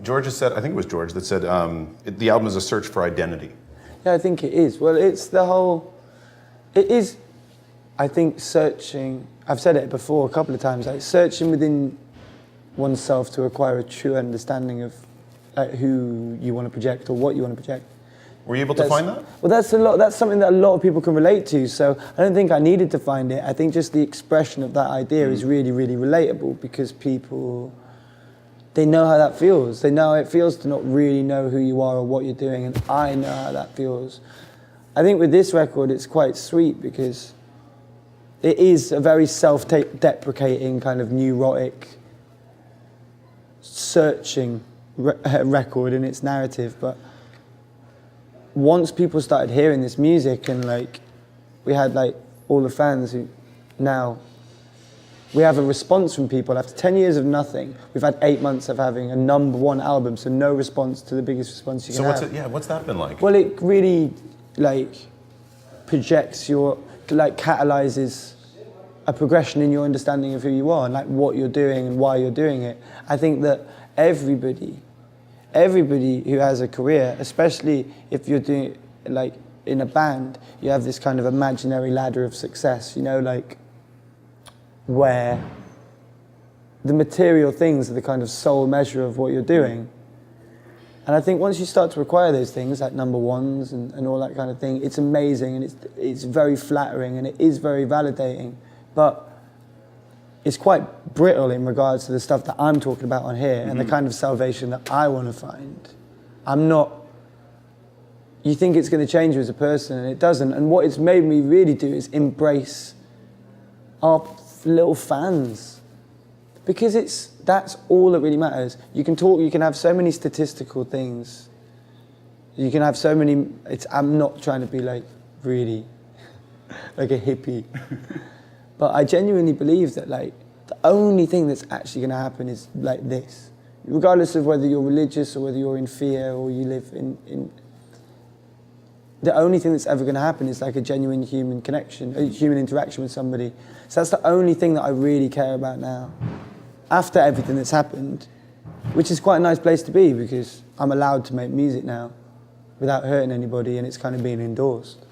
George has said, I think it was George that said, the album is a search for identity. Yeah, I think it is. Well, it's the whole, it is, I think, searching, I've said it before a couple of times, like searching within oneself to acquire a true understanding of like who you want to project or what you want to project. Were you able to find that? Well, that's something that a lot of people can relate to, so I don't think I needed to find it. I think just the expression of that idea is really, really relatable because people, they know how that feels. They know how it feels to not really know who you are or what you're doing, and I know how that feels. I think with this record, it's quite sweet because it is a very self-deprecating, kind of neurotic, searching record in its narrative, but once people started hearing this music and like we had like all the fans who now we have a response from people after 10 years of nothing. We've had 8 months of having a #1 album, so no response to the biggest response you can have. What's that been like? Well, it really like projects your, like catalyzes a progression in your understanding of who you are and like what you're doing and why you're doing it. I think that everybody who has a career, especially if you're doing it like in a band, you have this kind of imaginary ladder of success, you know, like where the material things are the kind of sole measure of what you're doing. And I think once you start to acquire those things, like #1s and all that kind of thing, it's amazing and it's very flattering and it is very validating. But it's quite brittle in regards to the stuff that I'm talking about on here and the kind of salvation that I want to find. I'm not, you think it's going to change you as a person and it doesn't. And what it's made me really do is embrace our little fans. Because that's all that really matters. You can talk, you can have so many statistical things. You can have so many, I'm not trying to be like really like a hippie. But I genuinely believe that like the only thing that's actually going to happen is like this. Regardless of whether you're religious or whether you're in fear or you live in the only thing that's ever going to happen is like a genuine human connection, a human interaction with somebody. So that's the only thing that I really care about now. After everything that's happened, which is quite a nice place to be because I'm allowed to make music now without hurting anybody and it's kind of being endorsed.